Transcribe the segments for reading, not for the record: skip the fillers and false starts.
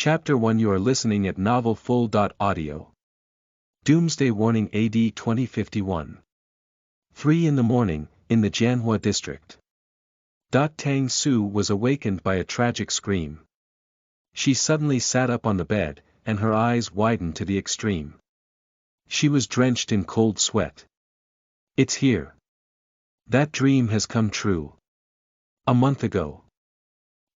Chapter 1. You are listening at Novel Full. Audio. Doomsday Warning AD 2051. 3 in the morning, in the Jianhua district. Tang Su was awakened by a tragic scream. She suddenly sat up on the bed, and her eyes widened to the extreme. She was drenched in cold sweat. It's here. That dream has come true. A month ago.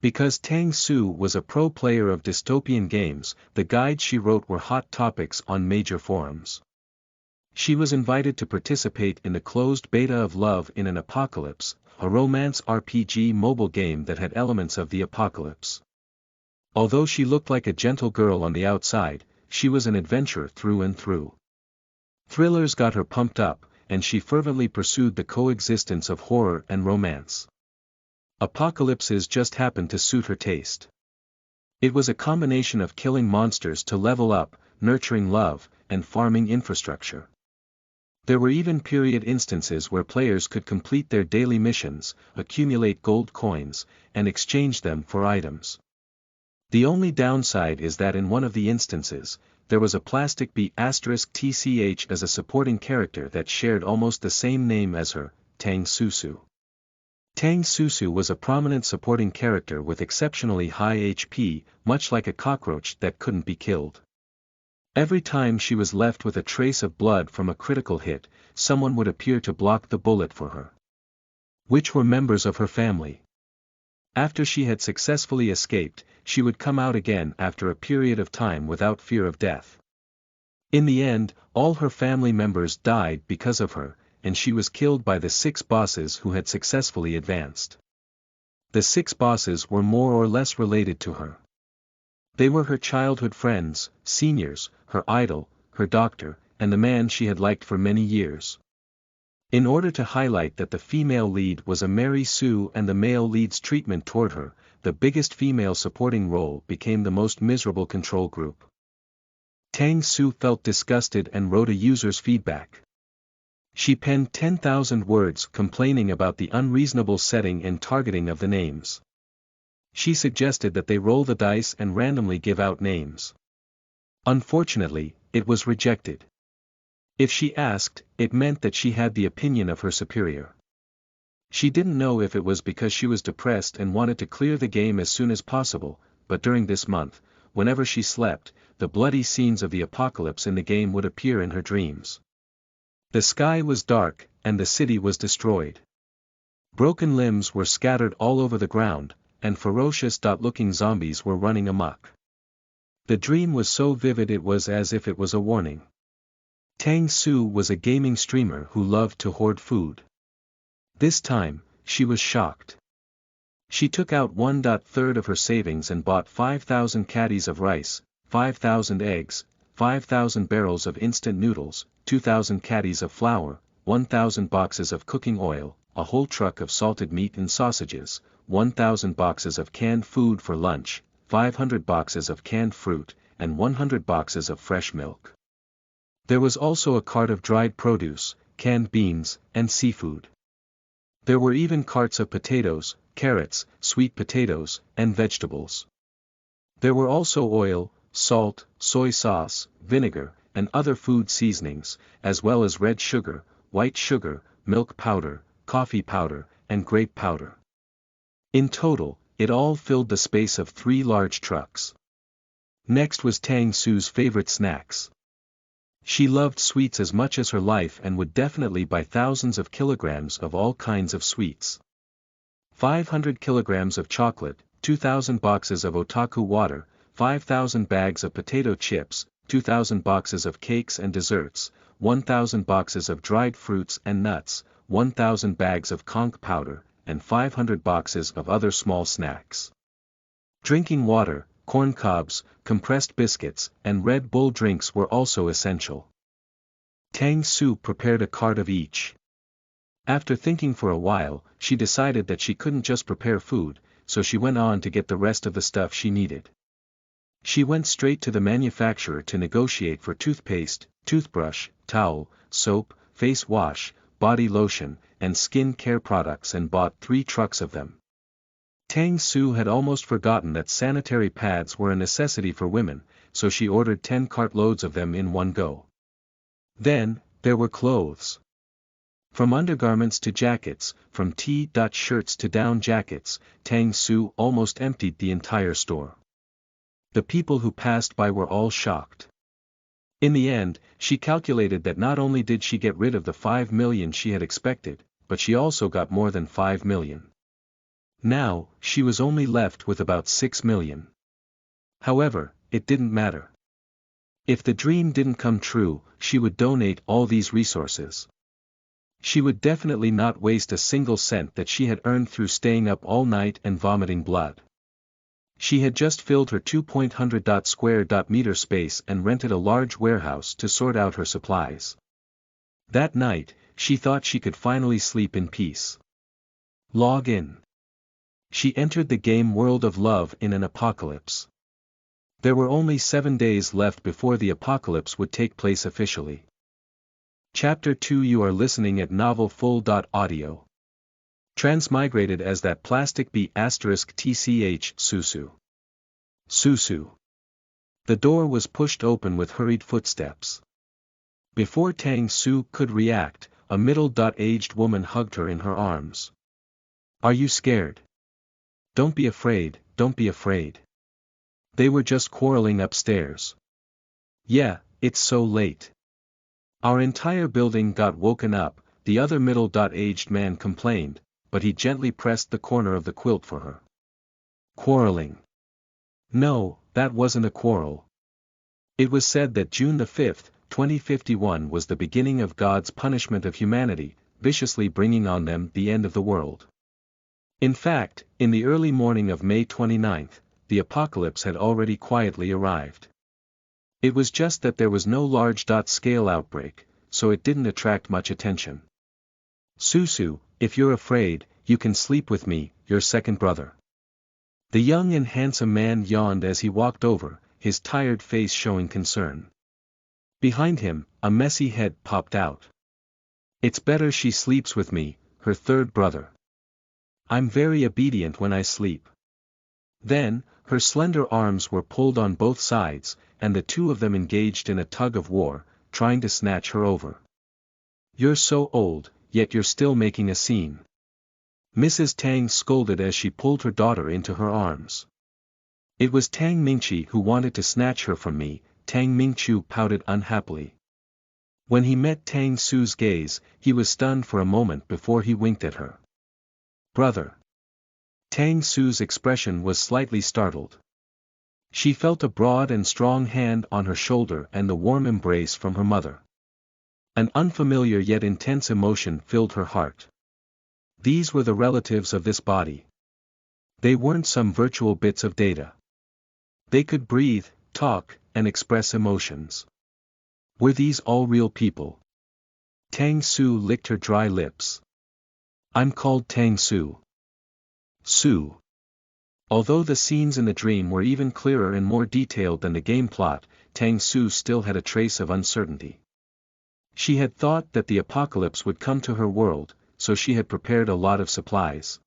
Because Tang Su was a pro player of dystopian games, the guides she wrote were hot topics on major forums. She was invited to participate in the closed beta of Love in an Apocalypse, a romance RPG mobile game that had elements of the apocalypse. Although she looked like a gentle girl on the outside, she was an adventurer through and through. Thrillers got her pumped up, and she fervently pursued the coexistence of horror and romance. Apocalypses just happened to suit her taste. It was a combination of killing monsters to level up, nurturing love, and farming infrastructure. There were even period instances where players could complete their daily missions, accumulate gold coins, and exchange them for items. The only downside is that in one of the instances, there was a plastic B*TCH as a supporting character that shared almost the same name as her, Tang Susu. Tang Susu was a prominent supporting character with exceptionally high HP, much like a cockroach that couldn't be killed. Every time she was left with a trace of blood from a critical hit, someone would appear to block the bullet for her. Which were members of her family. After she had successfully escaped, she would come out again after a period of time without fear of death. In the end, all her family members died because of her, and she was killed by the 6 bosses who had successfully advanced. The 6 bosses were more or less related to her. They were her childhood friends, seniors, her idol, her doctor, and the man she had liked for many years. In order to highlight that the female lead was a Mary Sue and the male lead's treatment toward her, the biggest female supporting role became the most miserable control group. Tang Su felt disgusted and wrote a user's feedback. She penned 10,000 words complaining about the unreasonable setting and targeting of the names. She suggested that they roll the dice and randomly give out names. Unfortunately, it was rejected. If she asked, it meant that she had the opinion of her superior. She didn't know if it was because she was depressed and wanted to clear the game as soon as possible, but during this month, whenever she slept, the bloody scenes of the apocalypse in the game would appear in her dreams. The sky was dark, and the city was destroyed. Broken limbs were scattered all over the ground, and ferocious-looking zombies were running amok. The dream was so vivid it was as if it was a warning. Tang Su was a gaming streamer who loved to hoard food. This time, she was shocked. She took out 1/3 of her savings and bought 5,000 caddies of rice, 5,000 eggs, 5,000 barrels of instant noodles, 2,000 caddies of flour, 1,000 boxes of cooking oil, a whole truck of salted meat and sausages, 1,000 boxes of canned food for lunch, 500 boxes of canned fruit, and 100 boxes of fresh milk. There was also a cart of dried produce, canned beans, and seafood. There were even carts of potatoes, carrots, sweet potatoes, and vegetables. There were also oil, salt, soy sauce, vinegar, and other food seasonings, as well as red sugar, white sugar, milk powder, coffee powder, and grape powder. In total, it all filled the space of 3 large trucks. Next was Tang Su's favorite snacks. She loved sweets as much as her life and would definitely buy thousands of kilograms of all kinds of sweets. 500 kilograms of chocolate, 2,000 boxes of otaku water, 5,000 bags of potato chips, 2,000 boxes of cakes and desserts, 1,000 boxes of dried fruits and nuts, 1,000 bags of conch powder, and 500 boxes of other small snacks. Drinking water, corn cobs, compressed biscuits, and Red Bull drinks were also essential. Tang Su prepared a cart of each. After thinking for a while, she decided that she couldn't just prepare food, so she went on to get the rest of the stuff she needed. She went straight to the manufacturer to negotiate for toothpaste, toothbrush, towel, soap, face wash, body lotion, and skin care products and bought 3 trucks of them. Tang Su had almost forgotten that sanitary pads were a necessity for women, so she ordered 10 cartloads of them in one go. Then, there were clothes. From undergarments to jackets, from T-shirts to down jackets, Tang Su almost emptied the entire store. The people who passed by were all shocked. In the end, she calculated that not only did she get rid of the 5 million she had expected, but she also got more than 5 million. Now, she was only left with about 6 million. However, it didn't matter. If the dream didn't come true, she would donate all these resources. She would definitely not waste a single cent that she had earned through staying up all night and vomiting blood. She had just filled her 200 square meter space and rented a large warehouse to sort out her supplies. That night, she thought she could finally sleep in peace. Log in. She entered the game World of Love in an apocalypse. There were only 7 days left before the apocalypse would take place officially. Chapter 2. You are listening at novelfull.audio. Transmigrated as that plastic B** tch Susu. Susu. The door was pushed open with hurried footsteps. Before Tang Su could react, a middle-aged woman hugged her in her arms. Are you scared? Don't be afraid, don't be afraid. They were just quarreling upstairs. Yeah, it's so late. Our entire building got woken up, the other middle-aged man complained, but he gently pressed the corner of the quilt for her. Quarreling. No, that wasn't a quarrel. It was said that June the 5th, 2051 was the beginning of God's punishment of humanity, viciously bringing on them the end of the world. In fact, in the early morning of May 29th, the apocalypse had already quietly arrived. It was just that there was no large-scale outbreak, so it didn't attract much attention. Susu, if you're afraid, you can sleep with me, your second brother. The young and handsome man yawned as he walked over, his tired face showing concern. Behind him, a messy head popped out. It's better she sleeps with me, her third brother. I'm very obedient when I sleep. Then, her slender arms were pulled on both sides, and the two of them engaged in a tug of war, trying to snatch her over. You're so old, yet you're still making a scene. Mrs. Tang scolded as she pulled her daughter into her arms. It was Tang Mingqi who wanted to snatch her from me, Tang Mingqiu pouted unhappily. When he met Tang Su's gaze, he was stunned for a moment before he winked at her. Brother. Tang Su's expression was slightly startled. She felt a broad and strong hand on her shoulder and the warm embrace from her mother. An unfamiliar yet intense emotion filled her heart. These were the relatives of this body. They weren't some virtual bits of data. They could breathe, talk, and express emotions. Were these all real people? Tang Su licked her dry lips. I'm called Tang Su. Su. Although the scenes in the dream were even clearer and more detailed than the game plot, Tang Su still had a trace of uncertainty. She had thought that the apocalypse would come to her world, so she had prepared a lot of supplies.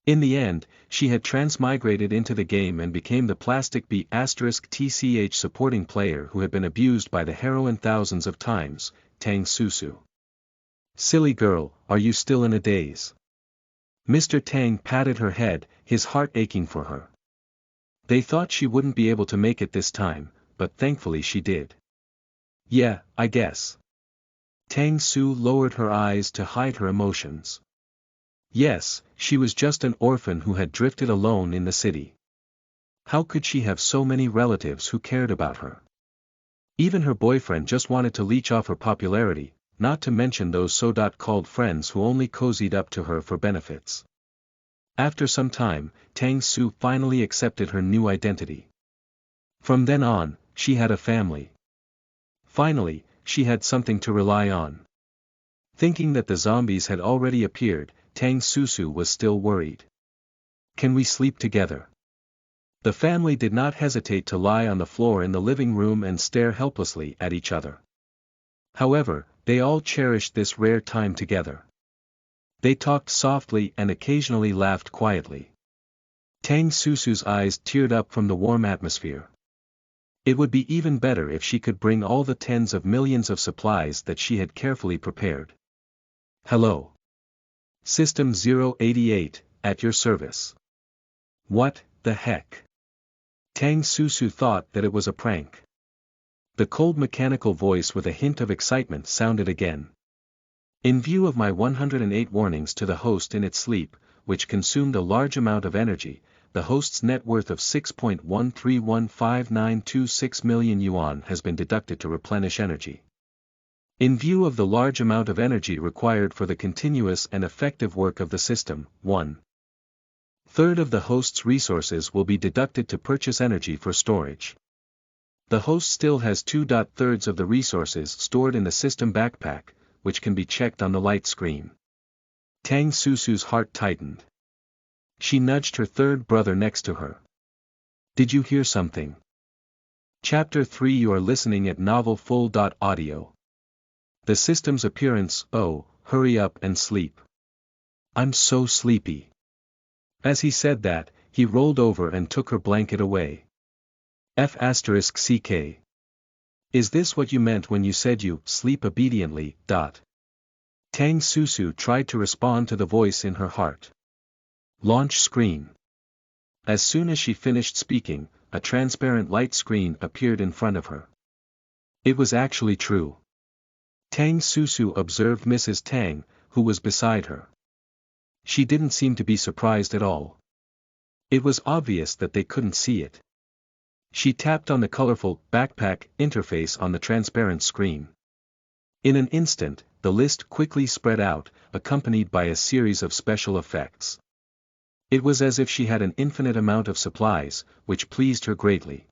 In the end, she had transmigrated into the game and became the plastic B** tch supporting player who had been abused by the heroine thousands of times, Tang Susu. Silly girl, are you still in a daze? Mr. Tang patted her head, his heart aching for her. They thought she wouldn't be able to make it this time, but thankfully she did. Yeah, I guess. Tang Su lowered her eyes to hide her emotions. Yes, she was just an orphan who had drifted alone in the city. How could she have so many relatives who cared about her? Even her boyfriend just wanted to leech off her popularity, not to mention those so-called friends who only cozied up to her for benefits. After some time, Tang Su finally accepted her new identity. From then on, she had a family. Finally, she had something to rely on. Thinking that the zombies had already appeared, Tang Susu was still worried. Can we sleep together? The family did not hesitate to lie on the floor in the living room and stare helplessly at each other. However, they all cherished this rare time together. They talked softly and occasionally laughed quietly. Tang Susu's eyes teared up from the warm atmosphere. It would be even better if she could bring all the tens of millions of supplies that she had carefully prepared. Hello. System 088, at your service. What the heck? Tang Susu thought that it was a prank. The cold mechanical voice with a hint of excitement sounded again. In view of my 108 warnings to the host in its sleep, which consumed a large amount of energy, the host's net worth of 6.1315926 million yuan has been deducted to replenish energy. In view of the large amount of energy required for the continuous and effective work of the system, 1/3 of the host's resources will be deducted to purchase energy for storage. The host still has 2/3 of the resources stored in the system backpack, which can be checked on the light screen. Tang Susu's heart tightened. She nudged her third brother next to her. Did you hear something? Chapter 3. You are listening at novelfull.audio. The system's appearance. Oh, hurry up and sleep. I'm so sleepy. As he said that, he rolled over and took her blanket away. F***ck. Is this what you meant when you said you sleep obediently? Tang Susu tried to respond to the voice in her heart. Launch screen. As soon as she finished speaking, a transparent light screen appeared in front of her. It was actually true. Tang Susu observed Mrs. Tang, who was beside her. She didn't seem to be surprised at all. It was obvious that they couldn't see it. She tapped on the colorful backpack interface on the transparent screen. In an instant, the list quickly spread out, accompanied by a series of special effects. It was as if she had an infinite amount of supplies, which pleased her greatly.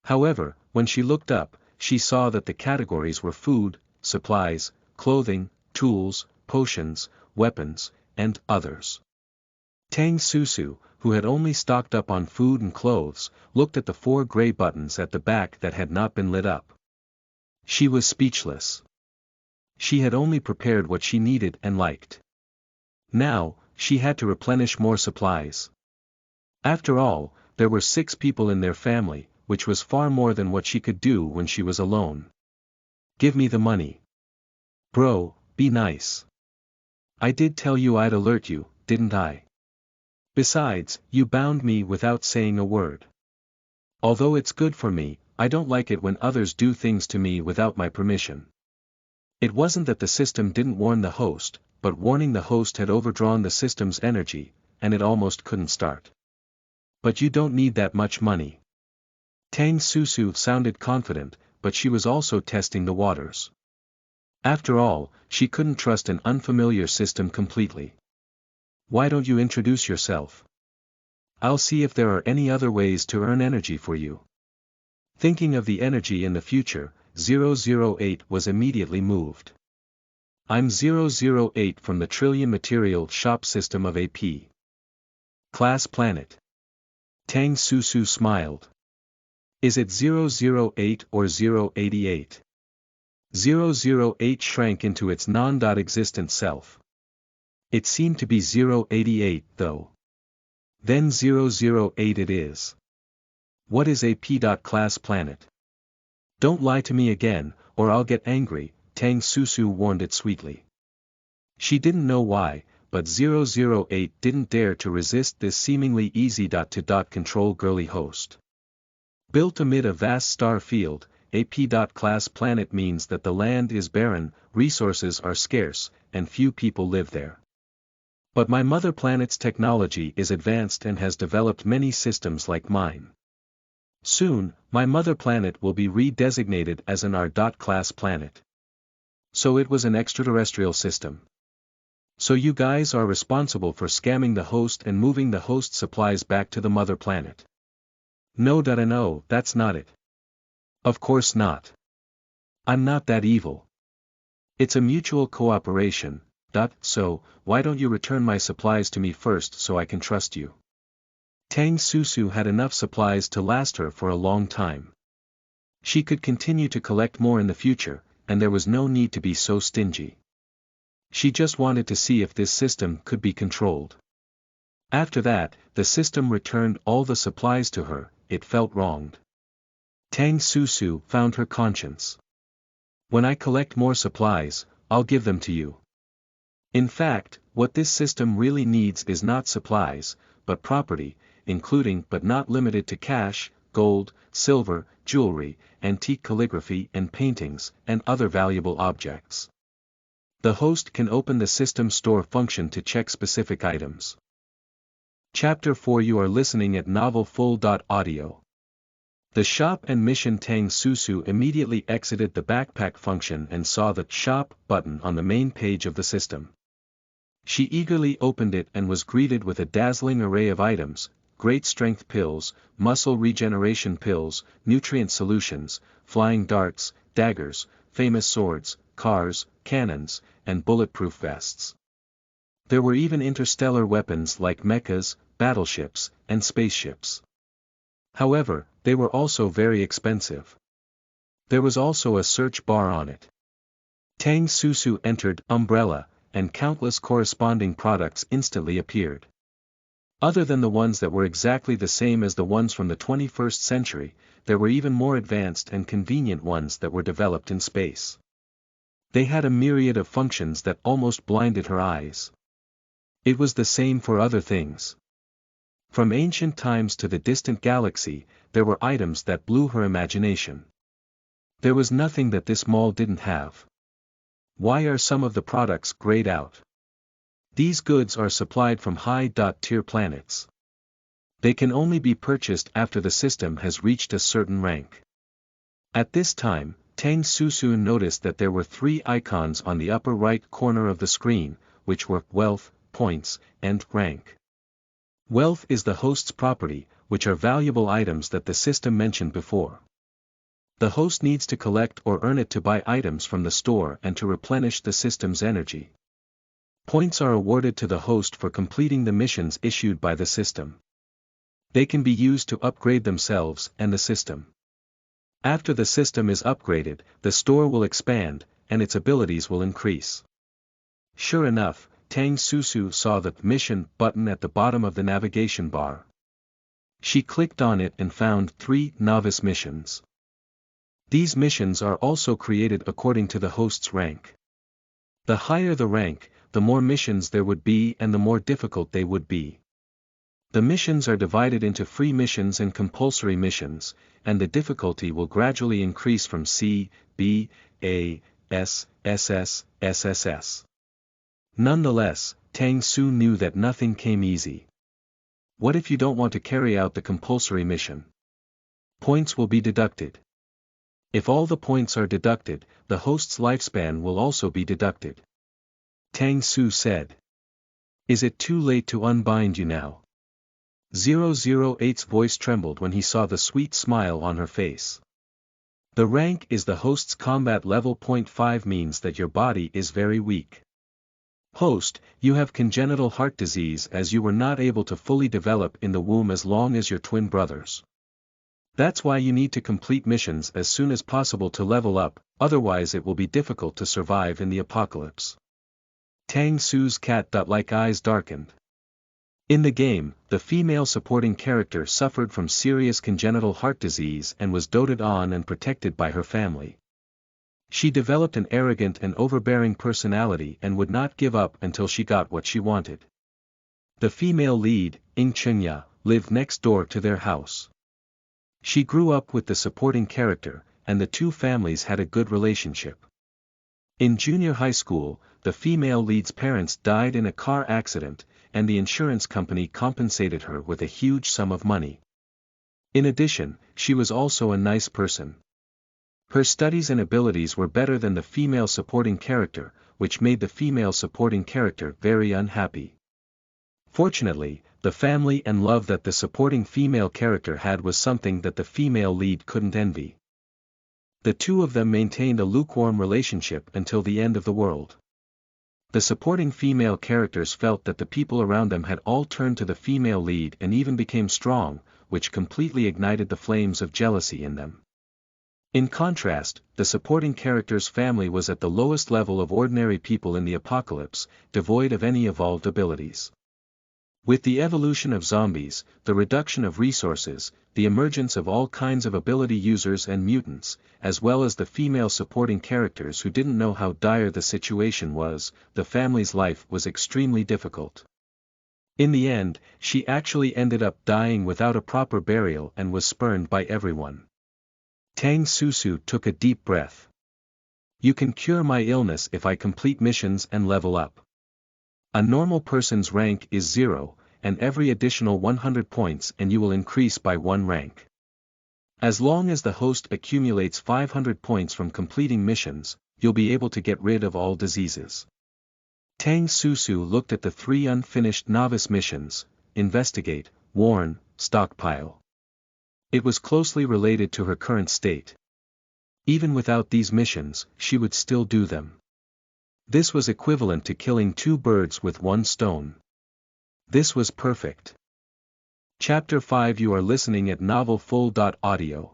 However, when she looked up, she saw that the categories were food, supplies, clothing, tools, potions, weapons, and others. Tang Susu, who had only stocked up on food and clothes, looked at the 4 gray buttons at the back that had not been lit up. She was speechless. She had only prepared what she needed and liked. Now, she had to replenish more supplies. After all, there were 6 people in their family, which was far more than what she could do when she was alone. Give me the money. Bro, be nice. I did tell you I'd alert you, didn't I? Besides, you bound me without saying a word. Although it's good for me, I don't like it when others do things to me without my permission. It wasn't that the system didn't warn the host, but warning the host had overdrawn the system's energy, and it almost couldn't start. But you don't need that much money. Tang Susu sounded confident, but she was also testing the waters. After all, she couldn't trust an unfamiliar system completely. Why don't you introduce yourself? I'll see if there are any other ways to earn energy for you. Thinking of the energy in the future, 008 was immediately moved. I'm 008 from the Trillion Material Shop System of AP. Class Planet. Tang Susu smiled. Is it 008 or 088? 008 shrank into its non-existent self. It seemed to be 088 though. Then 008 it is. What is AP. Class Planet? Don't lie to me again, or I'll get angry, Tang Susu warned it sweetly. She didn't know why, but 008 didn't dare to resist this seemingly easy to control girly host. Built amid a vast star field, AP. Class Planet means that the land is barren, resources are scarce, and few people live there. But my mother planet's technology is advanced and has developed many systems like mine. Soon, my mother planet will be re-designated as an R.Class planet. So it was an extraterrestrial system. So you guys are responsible for scamming the host and moving the host supplies back to the mother planet. No, that's not it. Of course not. I'm not that evil. It's a mutual cooperation, so, why don't you return my supplies to me first so I can trust you? Tang Susu had enough supplies to last her for a long time. She could continue to collect more in the future, and there was no need to be so stingy. She just wanted to see if this system could be controlled. After that, the system returned all the supplies to her. It felt wronged. Tang Susu found her conscience. When I collect more supplies, I'll give them to you. In fact, what this system really needs is not supplies, but property, including but not limited to cash, gold, silver, jewelry, antique calligraphy and paintings, and other valuable objects. The host can open the system store function to check specific items. Chapter 4. You are listening at NovelFull.audio. The shop and mission. Tang Susu immediately exited the backpack function and saw the shop button on the main page of the system. She eagerly opened it and was greeted with a dazzling array of items: great strength pills, muscle regeneration pills, nutrient solutions, flying darts, daggers, famous swords, cars, cannons, and bulletproof vests. There were even interstellar weapons like mechas, battleships, and spaceships. However, they were also very expensive. There was also a search bar on it. Tang Susu entered umbrella, and countless corresponding products instantly appeared. Other than the ones that were exactly the same as the ones from the 21st century, there were even more advanced and convenient ones that were developed in space. They had a myriad of functions that almost blinded her eyes. It was the same for other things. From ancient times to the distant galaxy, there were items that blew her imagination. There was nothing that this mall didn't have. Why are some of the products grayed out? These goods are supplied from high-tier planets. They can only be purchased after the system has reached a certain rank. At this time, Tang Susu noticed that there were 3 icons on the upper right corner of the screen, which were wealth, points, and rank. Wealth is the host's property, which are valuable items that the system mentioned before. The host needs to collect or earn it to buy items from the store and to replenish the system's energy. Points are awarded to the host for completing the missions issued by the system. They can be used to upgrade themselves and the system. After the system is upgraded, the store will expand, and its abilities will increase. Sure enough, Tang Susu saw the mission button at the bottom of the navigation bar. She clicked on it and found 3 novice missions. These missions are also created according to the host's rank. The higher the rank, the more missions there would be and the more difficult they would be. The missions are divided into free missions and compulsory missions, and the difficulty will gradually increase from C, B, A, S, SS, SSS. Nonetheless, Tang Su knew that nothing came easy. What if you don't want to carry out the compulsory mission? Points will be deducted. If all the points are deducted, the host's lifespan will also be deducted. Tang Su said. Is it too late to unbind you now? 008's voice trembled when he saw the sweet smile on her face. The rank is the host's combat level. 5 means that your body is very weak. Host, you have congenital heart disease as you were not able to fully develop in the womb as long as your twin brothers. That's why you need to complete missions as soon as possible to level up, otherwise it will be difficult to survive in the apocalypse. Tang Su's cat-like eyes darkened. In the game, the female supporting character suffered from serious congenital heart disease and was doted on and protected by her family. She developed an arrogant and overbearing personality and would not give up until she got what she wanted. The female lead, Ying Chengya, lived next door to their house. She grew up with the supporting character, and the two families had a good relationship. In junior high school, the female lead's parents died in a car accident, and the insurance company compensated her with a huge sum of money. In addition, she was also a nice person. Her studies and abilities were better than the female supporting character, which made the female supporting character very unhappy. Fortunately, the family and love that the supporting female character had was something that the female lead couldn't envy. The two of them maintained a lukewarm relationship until the end of the world. The supporting female characters felt that the people around them had all turned to the female lead and even became strong, which completely ignited the flames of jealousy in them. In contrast, the supporting character's family was at the lowest level of ordinary people in the apocalypse, devoid of any evolved abilities. With the evolution of zombies, the reduction of resources, the emergence of all kinds of ability users and mutants, as well as the female supporting characters who didn't know how dire the situation was, the family's life was extremely difficult. In the end, she actually ended up dying without a proper burial and was spurned by everyone. Tang Susu took a deep breath. You can cure my illness if I complete missions and level up. A normal person's rank is 0, and every additional 100 points and you will increase by 1 rank. As long as the host accumulates 500 points from completing missions, you'll be able to get rid of all diseases. Tang Susu looked at the 3 unfinished novice missions: investigate, warn, stockpile. It was closely related to her current state. Even without these missions, she would still do them. This was equivalent to killing 2 birds with 1 stone. This was perfect. Chapter 5. You are listening at NovelFull.audio.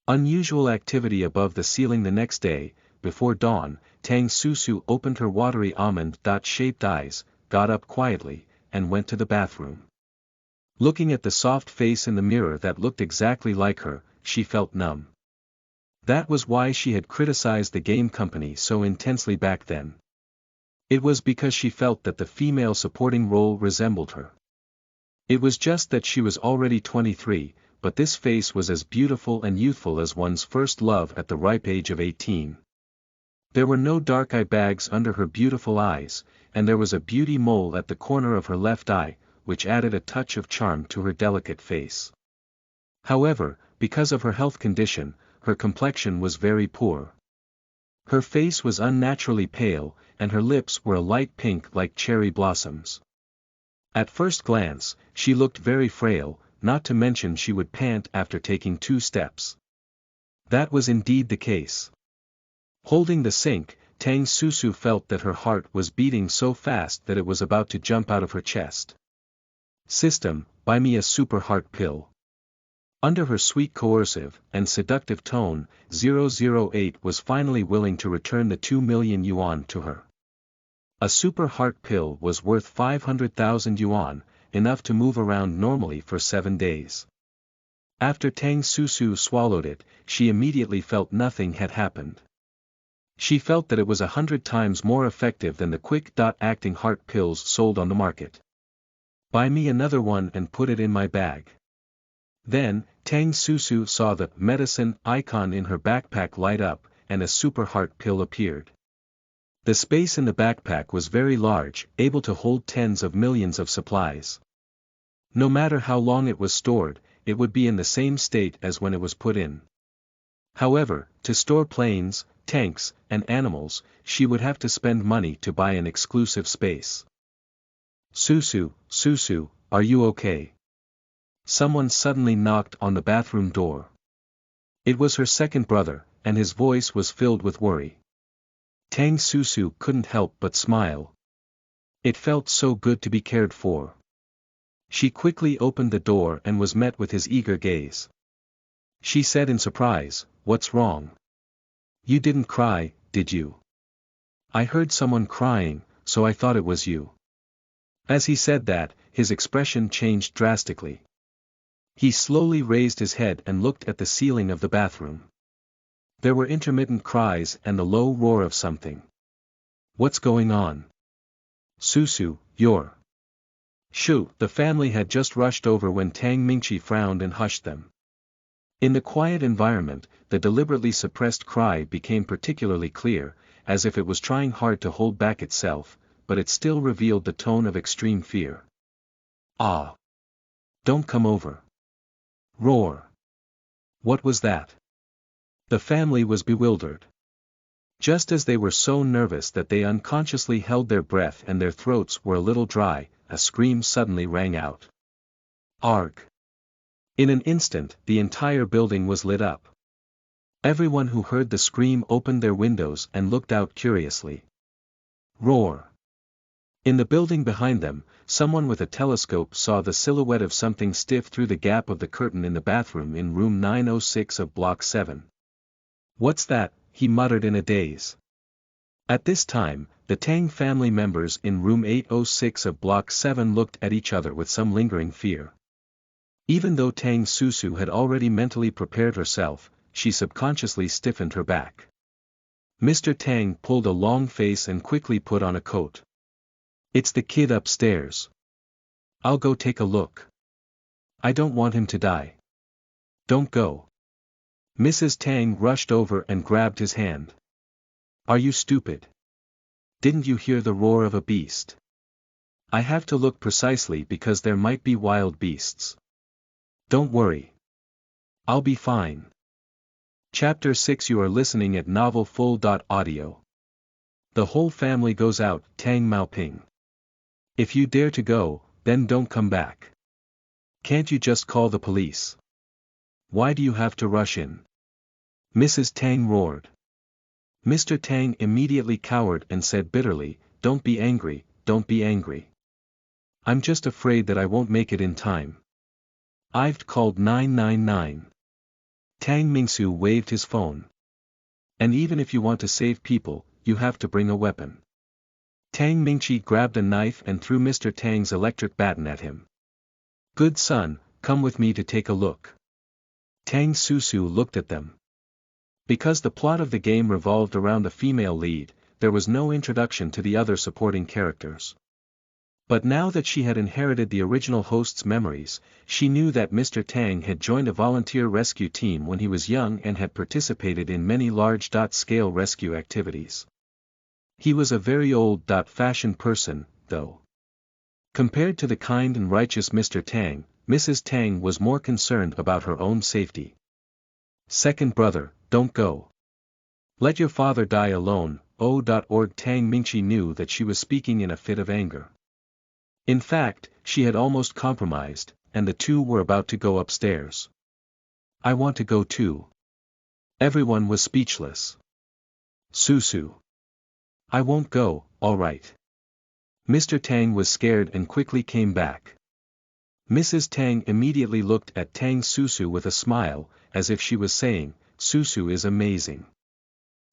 Unusual activity above the ceiling. The next day, before dawn, Tang Susu opened her watery almond-shaped eyes, got up quietly, and went to the bathroom. Looking at the soft face in the mirror that looked exactly like her, she felt numb. That was why she had criticized the game company so intensely back then. It was because she felt that the female supporting role resembled her. It was just that she was already 23, but this face was as beautiful and youthful as one's first love at the ripe age of 18. There were no dark eye bags under her beautiful eyes, and there was a beauty mole at the corner of her left eye, which added a touch of charm to her delicate face. However, because of her health condition, her complexion was very poor. Her face was unnaturally pale, and her lips were a light pink like cherry blossoms. At first glance, she looked very frail, not to mention she would pant after taking 2 steps. That was indeed the case. Holding the sink, Tang Susu felt that her heart was beating so fast that it was about to jump out of her chest. System, buy me a super heart pill. Under her sweet coercive and seductive tone, 008 was finally willing to return the 2 million yuan to her. A super heart pill was worth 500,000 yuan, enough to move around normally for 7 days. After Tang Susu swallowed it, she immediately felt nothing had happened. She felt that it was 100 times more effective than the quick-acting heart pills sold on the market. Buy me another one and put it in my bag. Then, Tang Susu saw the medicine icon in her backpack light up, and a super heart pill appeared. The space in the backpack was very large, able to hold tens of millions of supplies. No matter how long it was stored, it would be in the same state as when it was put in. However, to store planes, tanks, and animals, she would have to spend money to buy an exclusive space. Susu, are you okay? Someone suddenly knocked on the bathroom door. It was her second brother, and his voice was filled with worry. Tang Susu couldn't help but smile. It felt so good to be cared for. She quickly opened the door and was met with his eager gaze. She said in surprise, "What's wrong? You didn't cry, did you? I heard someone crying, so I thought it was you." As he said that, his expression changed drastically. He slowly raised his head and looked at the ceiling of the bathroom. There were intermittent cries and the low roar of something. What's going on? Susu, you're... Shoo! The family had just rushed over when Tang Mingqi frowned and hushed them. In the quiet environment, the deliberately suppressed cry became particularly clear, as if it was trying hard to hold back itself, but it still revealed the tone of extreme fear. Ah! Don't come over. Roar! What was that? The family was bewildered. Just as they were so nervous that they unconsciously held their breath and their throats were a little dry, a scream suddenly rang out. Arg! In an instant, the entire building was lit up. Everyone who heard the scream opened their windows and looked out curiously. Roar! In the building behind them, someone with a telescope saw the silhouette of something stiff through the gap of the curtain in the bathroom in room 906 of Block 7. What's that? He muttered in a daze. At this time, the Tang family members in room 806 of Block 7 looked at each other with some lingering fear. Even though Tang Susu had already mentally prepared herself, she subconsciously stiffened her back. Mr. Tang pulled a long face and quickly put on a coat. "It's the kid upstairs. I'll go take a look. I don't want him to die." "Don't go." Mrs. Tang rushed over and grabbed his hand. "Are you stupid? Didn't you hear the roar of a beast? I have to look precisely because there might be wild beasts. Don't worry. I'll be fine." Chapter 6. You are listening at Novel Full. Audio. The whole family goes out, Tang Maoping. "If you dare to go, then don't come back. Can't you just call the police? Why do you have to rush in?" Mrs. Tang roared. Mr. Tang immediately cowered and said bitterly, "Don't be angry, don't be angry. I'm just afraid that I won't make it in time. I've called 999. Tang Mingsu waved his phone. "And even if you want to save people, you have to bring a weapon." Tang Mingchi grabbed a knife and threw Mr. Tang's electric baton at him. "Good son, come with me to take a look." Tang Susu looked at them. Because the plot of the game revolved around the female lead, there was no introduction to the other supporting characters. But now that she had inherited the original host's memories, she knew that Mr. Tang had joined a volunteer rescue team when he was young and had participated in many large-scale rescue activities. He was a very old-fashioned person, though. Compared to the kind and righteous Mr. Tang, Mrs. Tang was more concerned about her own safety. "Second brother, don't go. Let your father die alone." Tang Mingchi knew that she was speaking in a fit of anger. In fact, she had almost compromised, and the two were about to go upstairs. "I want to go too." Everyone was speechless. "Susu. I won't go." "All right." Mr. Tang was scared and quickly came back. Mrs. Tang immediately looked at Tang Susu with a smile, as if she was saying, "Susu is amazing."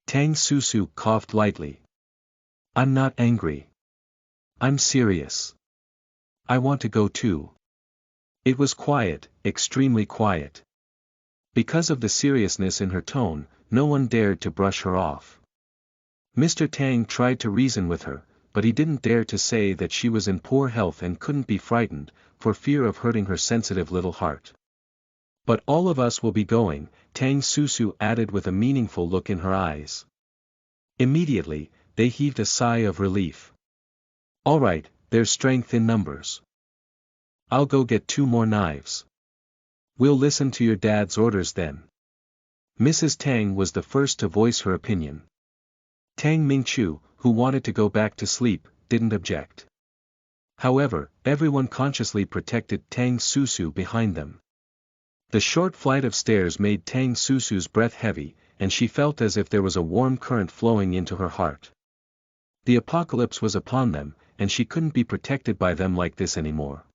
Tang Susu coughed lightly. "I'm not angry. I'm serious. I want to go too." It was quiet, extremely quiet. Because of the seriousness in her tone, no one dared to brush her off. Mr. Tang tried to reason with her, but he didn't dare to say that she was in poor health and couldn't be frightened, for fear of hurting her sensitive little heart. "But all of us will be going," Tang Susu added with a meaningful look in her eyes. Immediately, they heaved a sigh of relief. "All right, there's strength in numbers. I'll go get 2 more knives. We'll listen to your dad's orders then." Mrs. Tang was the first to voice her opinion. Tang Mingchu, who wanted to go back to sleep, didn't object. However, everyone consciously protected Tang Susu behind them. The short flight of stairs made Tang Susu's breath heavy, and she felt as if there was a warm current flowing into her heart. The apocalypse was upon them, and she couldn't be protected by them like this anymore.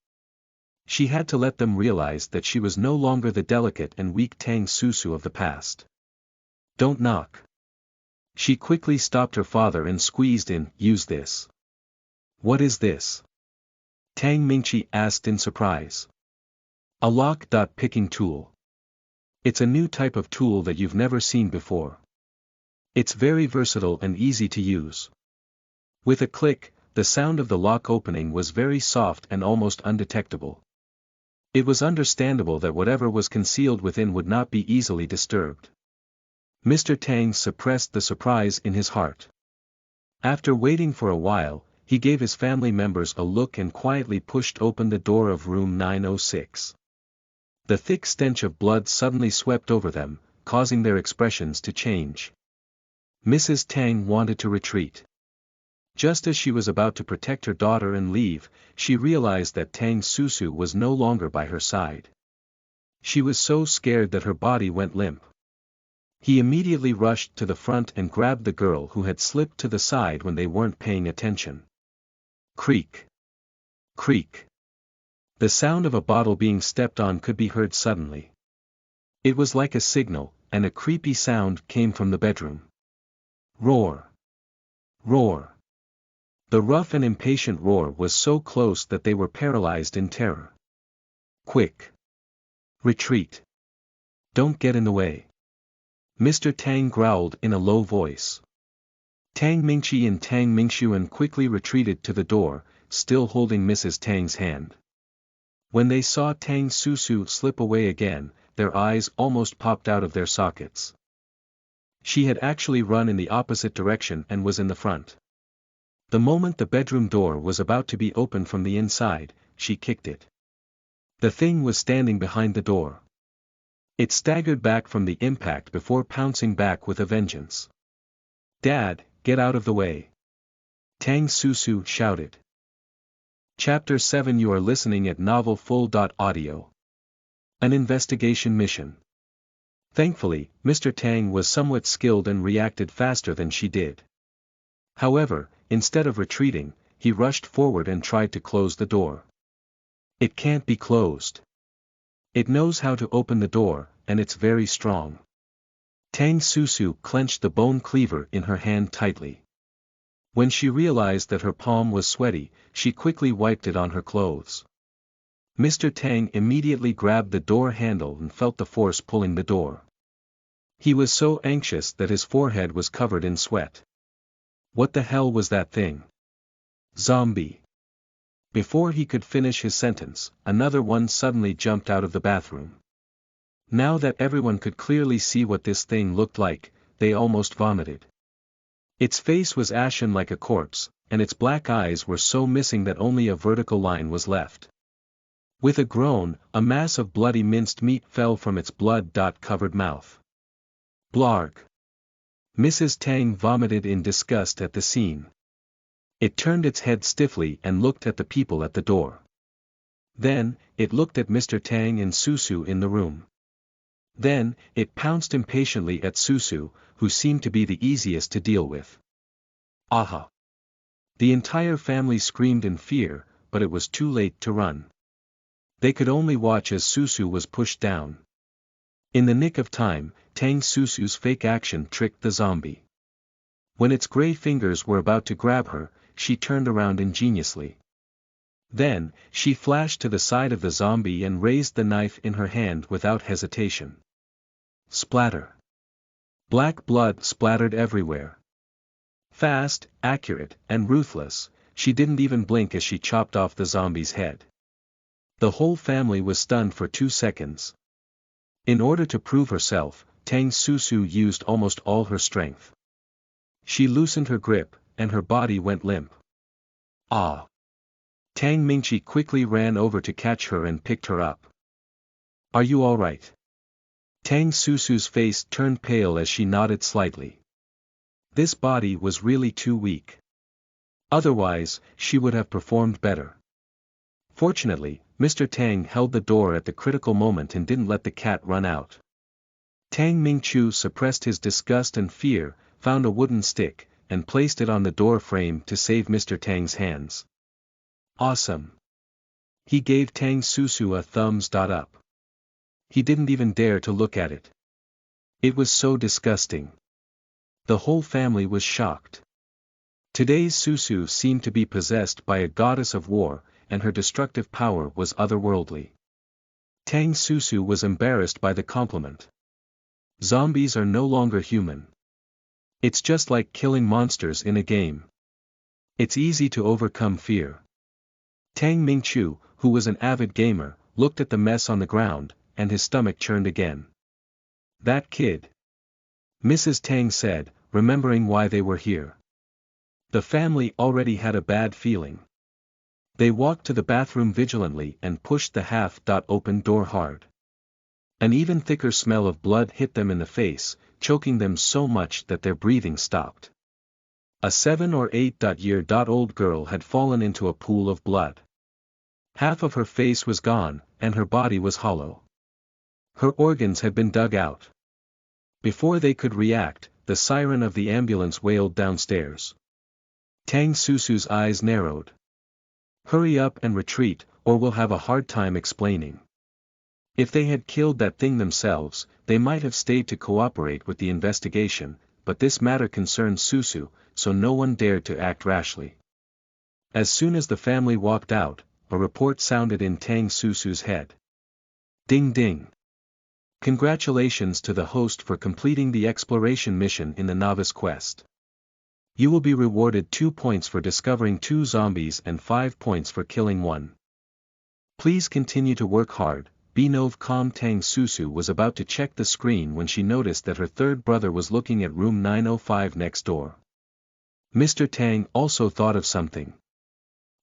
She had to let them realize that she was no longer the delicate and weak Tang Susu of the past. "Don't knock." She quickly stopped her father and squeezed in, "Use this." "What is this?" Tang Mingchi asked in surprise. "A lock-picking tool. It's a new type of tool that you've never seen before. It's very versatile and easy to use." With a click, the sound of the lock opening was very soft and almost undetectable. It was understandable that whatever was concealed within would not be easily disturbed. Mr. Tang suppressed the surprise in his heart. After waiting for a while, he gave his family members a look and quietly pushed open the door of room 906. The thick stench of blood suddenly swept over them, causing their expressions to change. Mrs. Tang wanted to retreat. Just as she was about to protect her daughter and leave, she realized that Tang Susu was no longer by her side. She was so scared that her body went limp. He immediately rushed to the front and grabbed the girl who had slipped to the side when they weren't paying attention. Creak. Creak. The sound of a bottle being stepped on could be heard suddenly. It was like a signal, and a creepy sound came from the bedroom. Roar. Roar. The rough and impatient roar was so close that they were paralyzed in terror. Quick! Retreat! Don't get in the way! Mr. Tang growled in a low voice. Tang Mingqi and Tang Mingxuan quickly retreated to the door, still holding Mrs. Tang's hand. When they saw Tang Susu slip away again, their eyes almost popped out of their sockets. She had actually run in the opposite direction and was in the front. The moment the bedroom door was about to be opened from the inside, she kicked it. The thing was standing behind the door. It staggered back from the impact before pouncing back with a vengeance. "Dad, get out of the way!" Tang Susu shouted. Chapter 7. You are listening at NovelFull.audio. An investigation mission. Thankfully, Mr. Tang was somewhat skilled and reacted faster than she did. However, instead of retreating, he rushed forward and tried to close the door. It can't be closed. It knows how to open the door, and it's very strong. Tang Susu clenched the bone cleaver in her hand tightly. When she realized that her palm was sweaty, she quickly wiped it on her clothes. Mr. Tang immediately grabbed the door handle and felt the force pulling the door. He was so anxious that his forehead was covered in sweat. What the hell was that thing? Zombie. Before he could finish his sentence, another one suddenly jumped out of the bathroom. Now that everyone could clearly see what this thing looked like, they almost vomited. Its face was ashen like a corpse, and its black eyes were so missing that only a vertical line was left. With a groan, a mass of bloody minced meat fell from its blood-covered mouth. Blarg! Mrs. Tang vomited in disgust at the scene. It turned its head stiffly and looked at the people at the door. Then, it looked at Mr. Tang and Susu in the room. Then, it pounced impatiently at Susu, who seemed to be the easiest to deal with. Aha! The entire family screamed in fear, but it was too late to run. They could only watch as Susu was pushed down. In the nick of time, Tang Susu's fake action tricked the zombie. When its gray fingers were about to grab her, she turned around ingeniously. Then, she flashed to the side of the zombie and raised the knife in her hand without hesitation. Splatter! Black blood splattered everywhere. Fast, accurate, and ruthless, she didn't even blink as she chopped off the zombie's head. The whole family was stunned for 2 seconds. In order to prove herself, Tang Susu used almost all her strength. She loosened her grip, and her body went limp. Ah! Tang Mingqi quickly ran over to catch her and picked her up. Are you all right? Tang Susu's face turned pale as she nodded slightly. This body was really too weak. Otherwise, she would have performed better. Fortunately, Mr. Tang held the door at the critical moment and didn't let the cat run out. Tang Mingqiu suppressed his disgust and fear, found a wooden stick, and placed it on the door frame to save Mr. Tang's hands. Awesome! He gave Tang Susu a thumbs up. He didn't even dare to look at it. It was so disgusting. The whole family was shocked. Today's Susu seemed to be possessed by a goddess of war, and her destructive power was otherworldly. Tang Susu was embarrassed by the compliment. Zombies are no longer human. It's just like killing monsters in a game. It's easy to overcome fear. Tang Mingqiu, who was an avid gamer, looked at the mess on the ground, and his stomach churned again. That kid. Mrs. Tang said, remembering why they were here. The family already had a bad feeling. They walked to the bathroom vigilantly and pushed the half-open door hard. An even thicker smell of blood hit them in the face, choking them so much that their breathing stopped. A 7 or 8-year-old girl had fallen into a pool of blood. Half of her face was gone, and her body was hollow. Her organs had been dug out. Before they could react, the siren of the ambulance wailed downstairs. Tang Susu's eyes narrowed. Hurry up and retreat, or we'll have a hard time explaining. If they had killed that thing themselves, they might have stayed to cooperate with the investigation, but this matter concerned Susu, so no one dared to act rashly. As soon as the family walked out, a report sounded in Tang Susu's head. Ding ding. Congratulations to the host for completing the exploration mission in the Novice Quest. You will be rewarded 2 points for discovering 2 zombies and 5 points for killing 1. Please continue to work hard. Binov calm. Tang Susu was about to check the screen when she noticed that her third brother was looking at room 905 next door. Mr. Tang also thought of something.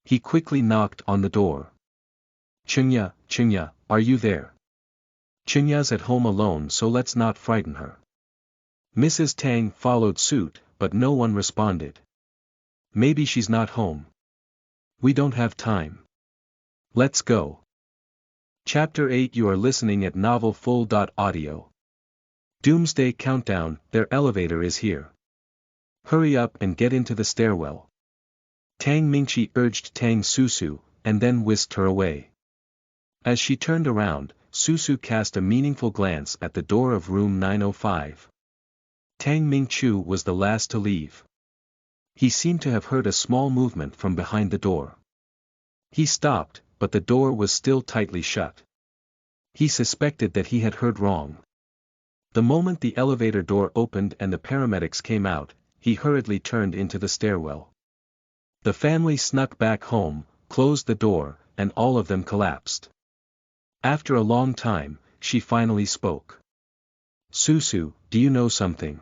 He quickly knocked on the door. Chungya, are you there? Chungya's at home alone, so let's not frighten her. Mrs. Tang followed suit, but no one responded. Maybe she's not home. We don't have time. Let's go. Chapter 8. You are listening at NovelFull.audio. Doomsday Countdown. Their elevator is here. Hurry up and get into the stairwell. Tang Mingqi urged Tang Susu, and then whisked her away. As she turned around, Susu cast a meaningful glance at the door of room 905. Tang Mingqiu was the last to leave. He seemed to have heard a small movement from behind the door. He stopped, but the door was still tightly shut. He suspected that he had heard wrong. The moment the elevator door opened and the paramedics came out, he hurriedly turned into the stairwell. The family snuck back home, closed the door, and all of them collapsed. After a long time, she finally spoke. Susu, do you know something?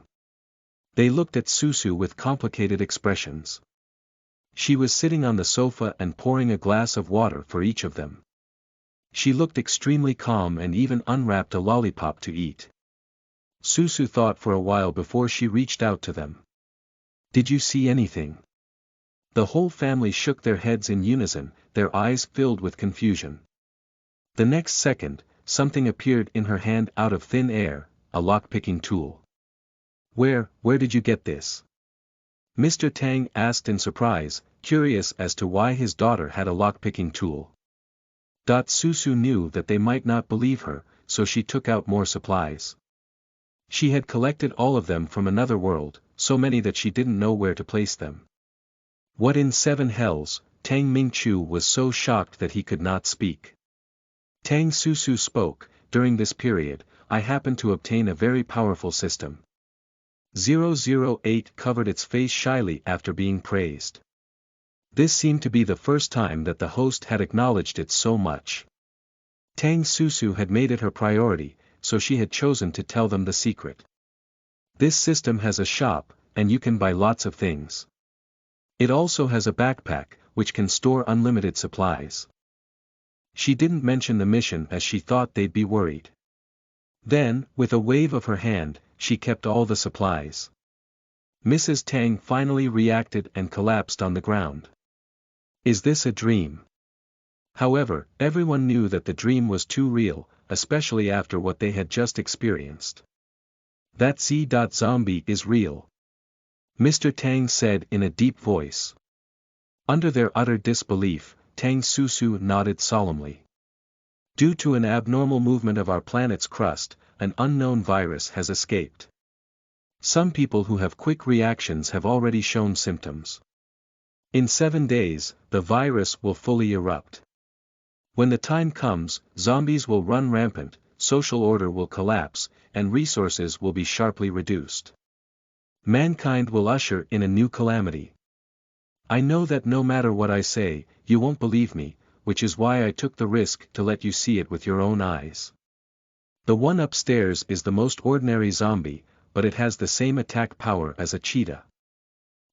They looked at Susu with complicated expressions. She was sitting on the sofa and pouring a glass of water for each of them. She looked extremely calm and even unwrapped a lollipop to eat. Susu thought for a while before she reached out to them. Did you see anything? The whole family shook their heads in unison, their eyes filled with confusion. The next second, something appeared in her hand out of thin air, a lock-picking tool. Where did you get this? Mr. Tang asked in surprise, curious as to why his daughter had a lock-picking tool. Susu knew that they might not believe her, so she took out more supplies. She had collected all of them from another world, so many that she didn't know where to place them. What in 7 hells? Tang Mingqiu was so shocked that he could not speak. Tang Susu spoke. During this period, I happened to obtain a very powerful system. 008 covered its face shyly after being praised. This seemed to be the first time that the host had acknowledged it so much. Tang Susu had made it her priority, so she had chosen to tell them the secret. This system has a shop, and you can buy lots of things. It also has a backpack, which can store unlimited supplies. She didn't mention the mission as she thought they'd be worried. Then, with a wave of her hand, she kept all the supplies. Mrs. Tang finally reacted and collapsed on the ground. Is this a dream? However, everyone knew that the dream was too real, especially after what they had just experienced. That Z.zombie is real. Mr. Tang said in a deep voice. Under their utter disbelief, Tang Susu nodded solemnly. Due to an abnormal movement of our planet's crust, an unknown virus has escaped. Some people who have quick reactions have already shown symptoms. In 7 days, the virus will fully erupt. When the time comes, zombies will run rampant, social order will collapse, and resources will be sharply reduced. Mankind will usher in a new calamity. I know that no matter what I say, you won't believe me, which is why I took the risk to let you see it with your own eyes. The one upstairs is the most ordinary zombie, but it has the same attack power as a cheetah.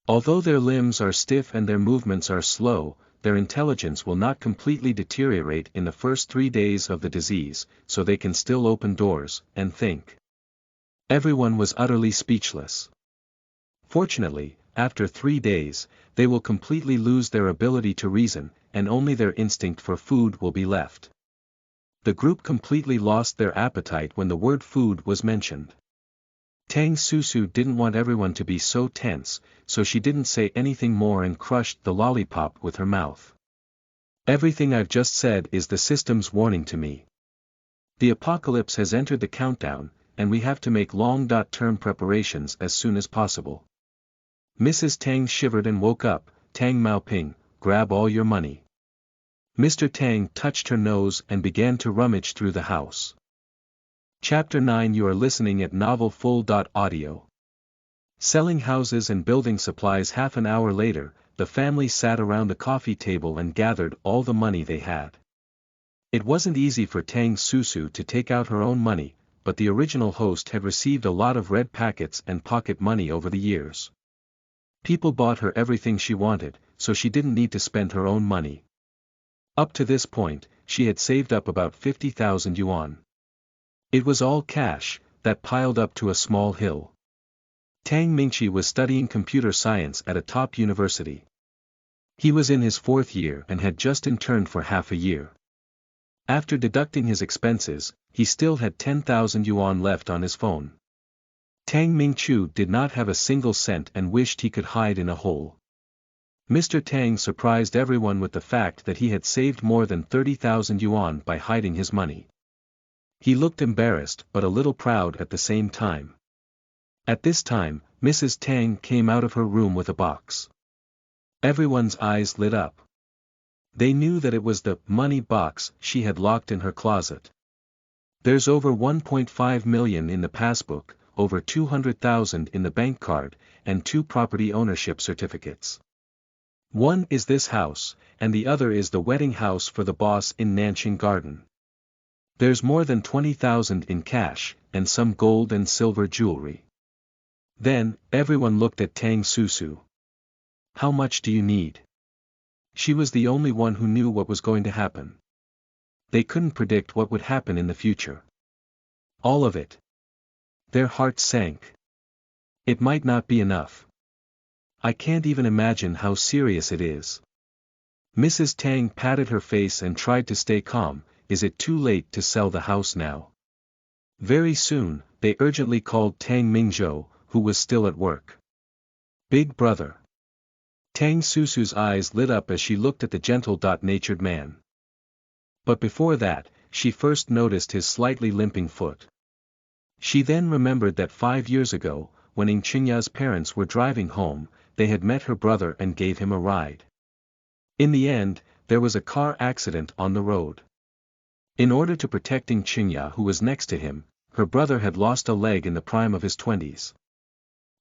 Although their limbs are stiff and their movements are slow, their intelligence will not completely deteriorate in the first 3 days of the disease, so they can still open doors and think. Everyone was utterly speechless. Fortunately, after 3 days, they will completely lose their ability to reason, and only their instinct for food will be left. The group completely lost their appetite when the word food was mentioned. Tang Susu didn't want everyone to be so tense, so she didn't say anything more and crushed the lollipop with her mouth. Everything I've just said is the system's warning to me. The apocalypse has entered the countdown, and we have to make long-term preparations as soon as possible. Mrs. Tang shivered and woke up. Tang Maoping, grab all your money. Mr. Tang touched her nose and began to rummage through the house. Chapter 9. You are listening at Novel Full.audio. Selling houses and building supplies. Half an hour later, the family sat around the coffee table and gathered all the money they had. It wasn't easy for Tang Susu to take out her own money, but the original host had received a lot of red packets and pocket money over the years. People bought her everything she wanted, so she didn't need to spend her own money. Up to this point, she had saved up about 50,000 yuan. It was all cash, that piled up to a small hill. Tang Mingqi was studying computer science at a top university. He was in his 4th year and had just interned for half a year. After deducting his expenses, he still had 10,000 yuan left on his phone. Tang Mingqiu did not have a single cent and wished he could hide in a hole. Mr. Tang surprised everyone with the fact that he had saved more than 30,000 yuan by hiding his money. He looked embarrassed but a little proud at the same time. At this time, Mrs. Tang came out of her room with a box. Everyone's eyes lit up. They knew that it was the money box she had locked in her closet. There's over 1.5 million in the passbook, over 200,000 in the bank card, and 2 property ownership certificates. One is this house, and the other is the wedding house for the boss in Nanxing Garden. There's more than 20,000 in cash, and some gold and silver jewelry. Then, everyone looked at Tang Susu. How much do you need? She was the only one who knew what was going to happen. They couldn't predict what would happen in the future. All of it. Their hearts sank. It might not be enough. I can't even imagine how serious it is. Mrs. Tang patted her face and tried to stay calm. Is it too late to sell the house now? Very soon, they urgently called Tang Mingzhou, who was still at work. Big brother. Tang Susu's eyes lit up as she looked at the gentle-natured man. But before that, she first noticed his slightly limping foot. She then remembered that 5 years ago, when Ying Qingya's parents were driving home, they had met her brother and gave him a ride. In the end, there was a car accident on the road. In order to protect Ying Qingya, who was next to him, her brother had lost a leg in the prime of his 20s.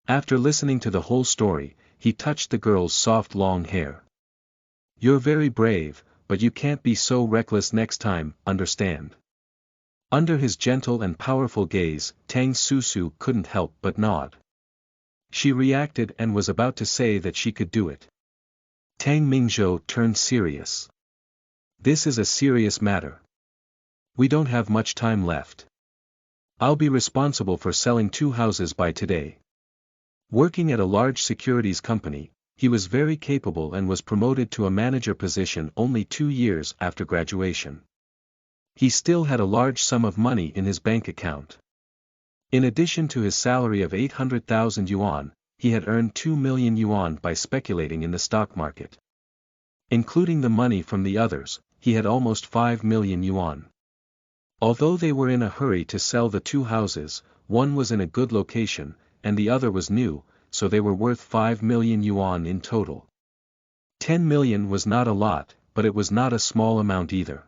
After listening to the whole story, he touched the girl's soft long hair. You're very brave, but you can't be so reckless next time, understand? Under his gentle and powerful gaze, Tang Susu couldn't help but nod. She reacted and was about to say that she could do it. Tang Mingzhou turned serious. This is a serious matter. We don't have much time left. I'll be responsible for selling 2 houses by today. Working at a large securities company, he was very capable and was promoted to a manager position only 2 years after graduation. He still had a large sum of money in his bank account. In addition to his salary of 800,000 yuan, he had earned 2 million yuan by speculating in the stock market. Including the money from the others, he had almost 5 million yuan. Although they were in a hurry to sell the 2 houses, one was in a good location, and the other was new, so they were worth 5 million yuan in total. 10 million was not a lot, but it was not a small amount either.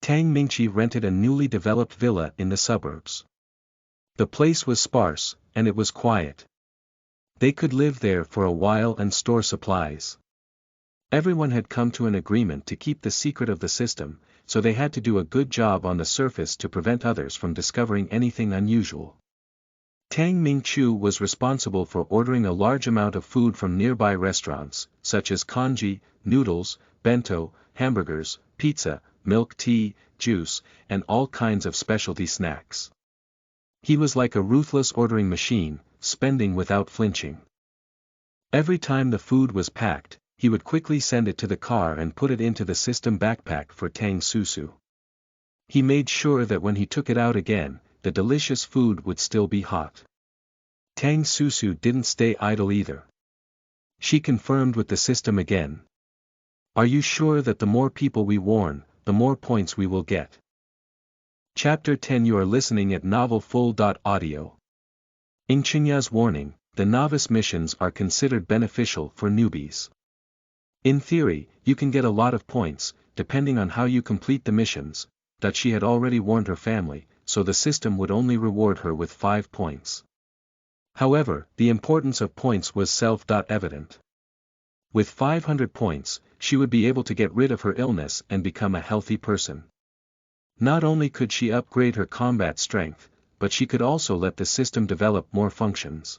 Tang Mingqi rented a newly developed villa in the suburbs. The place was sparse, and it was quiet. They could live there for a while and store supplies. Everyone had come to an agreement to keep the secret of the system, so they had to do a good job on the surface to prevent others from discovering anything unusual. Tang Mingqiu was responsible for ordering a large amount of food from nearby restaurants, such as congee, noodles, bento, hamburgers, pizza, milk tea, juice, and all kinds of specialty snacks. He was like a ruthless ordering machine, spending without flinching. Every time the food was packed, he would quickly send it to the car and put it into the system backpack for Tang Susu. He made sure that when he took it out again, the delicious food would still be hot. Tang Susu didn't stay idle either. She confirmed with the system again. Are you sure that the more people we warn, the more points we will get? Chapter 10. You are listening at Novel Full. Audio. In Chinya's warning, the novice missions are considered beneficial for newbies. In theory, you can get a lot of points, depending on how you complete the missions, that she had already warned her family, so the system would only reward her with 5 points. However, the importance of points was self-evident. With 500 points, she would be able to get rid of her illness and become a healthy person. Not only could she upgrade her combat strength, but she could also let the system develop more functions.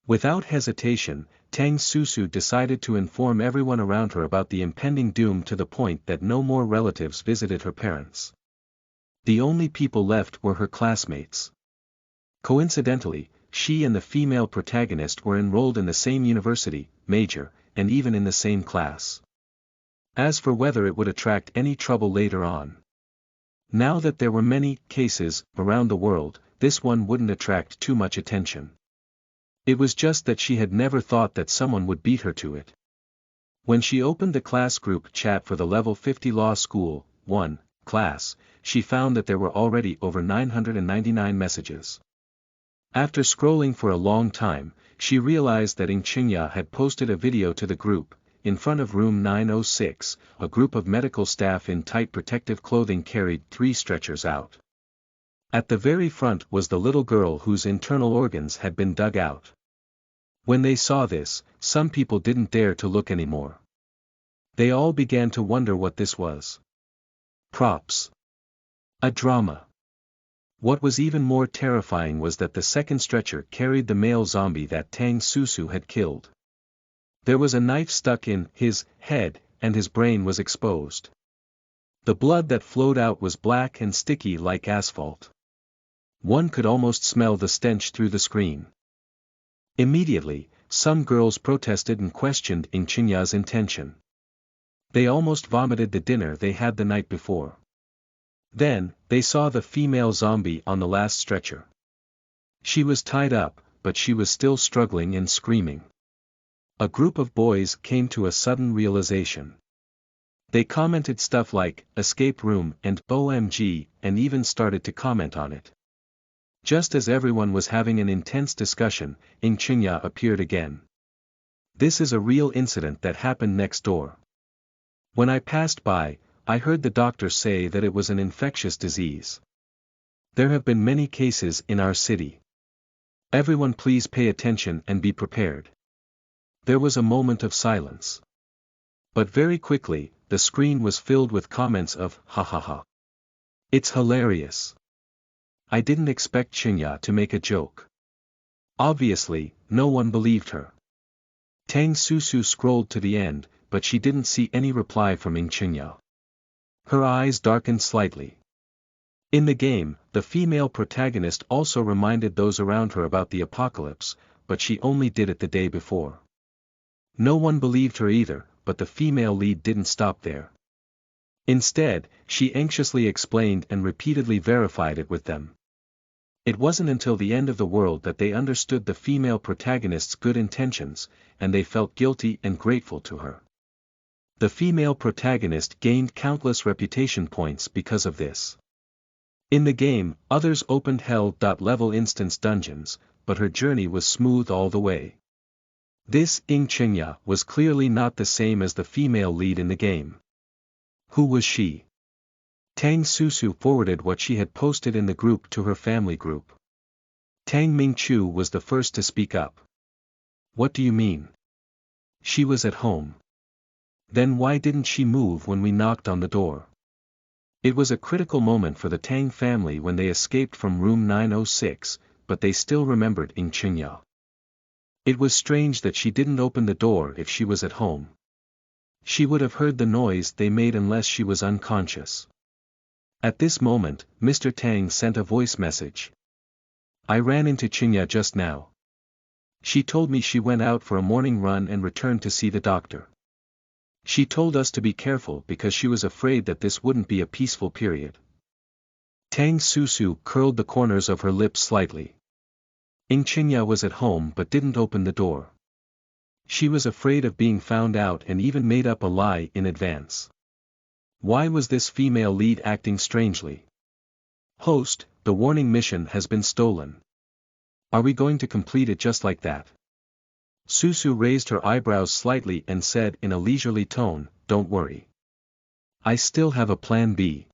Without hesitation, Tang Susu decided to inform everyone around her about the impending doom to the point that no more relatives visited her parents. The only people left were her classmates. Coincidentally, she and the female protagonist were enrolled in the same university, major, and even in the same class. As for whether it would attract any trouble later on. Now that there were many cases around the world, this one wouldn't attract too much attention. It was just that she had never thought that someone would beat her to it. When she opened the class group chat for the Level 50 Law School 1 class, she found that there were already over 999 messages. After scrolling for a long time, she realized that Ng Chinya had posted a video to the group. In front of room 906, a group of medical staff in tight protective clothing carried 3 stretchers out. At the very front was the little girl whose internal organs had been dug out. When they saw this, some people didn't dare to look anymore. They all began to wonder what this was. Props. A drama. What was even more terrifying was that the second stretcher carried the male zombie that Tang Susu had killed. There was a knife stuck in his head, and his brain was exposed. The blood that flowed out was black and sticky like asphalt. One could almost smell the stench through the screen. Immediately, some girls protested and questioned Ng Chinya's intention. They almost vomited the dinner they had the night before. Then, they saw the female zombie on the last stretcher. She was tied up, but she was still struggling and screaming. A group of boys came to a sudden realization. They commented stuff like, escape room and OMG, and even started to comment on it. Just as everyone was having an intense discussion, Ng Chinya appeared again. This is a real incident that happened next door. When I passed by, I heard the doctor say that it was an infectious disease. There have been many cases in our city. Everyone please pay attention and be prepared. There was a moment of silence. But very quickly, the screen was filled with comments of, ha ha ha. It's hilarious. I didn't expect Chinya to make a joke. Obviously, no one believed her. Tang Susu scrolled to the end, but she didn't see any reply from Ng Chinya. Her eyes darkened slightly. In the game, the female protagonist also reminded those around her about the apocalypse, but she only did it the day before. No one believed her either, but the female lead didn't stop there. Instead, she anxiously explained and repeatedly verified it with them. It wasn't until the end of the world that they understood the female protagonist's good intentions, and they felt guilty and grateful to her. The female protagonist gained countless reputation points because of this. In the game, others opened hell-level instance dungeons, but her journey was smooth all the way. This Ng Chinya was clearly not the same as the female lead in the game. Who was she? Tang Susu forwarded what she had posted in the group to her family group. Tang Mingchu was the first to speak up. What do you mean? She was at home. Then why didn't she move when we knocked on the door? It was a critical moment for the Tang family when they escaped from room 906, but they still remembered Ng Chinya. It was strange that she didn't open the door if she was at home. She would have heard the noise they made unless she was unconscious. At this moment, Mr. Tang sent a voice message. I ran into Chinya just now. She told me she went out for a morning run and returned to see the doctor. She told us to be careful because she was afraid that this wouldn't be a peaceful period. Tang Susu curled the corners of her lips slightly. Ng Chinya was at home but didn't open the door. She was afraid of being found out and even made up a lie in advance. Why was this female lead acting strangely? Host, the warning mission has been stolen. Are we going to complete it just like that? Susu raised her eyebrows slightly and said in a leisurely tone, don't worry. I still have a plan B.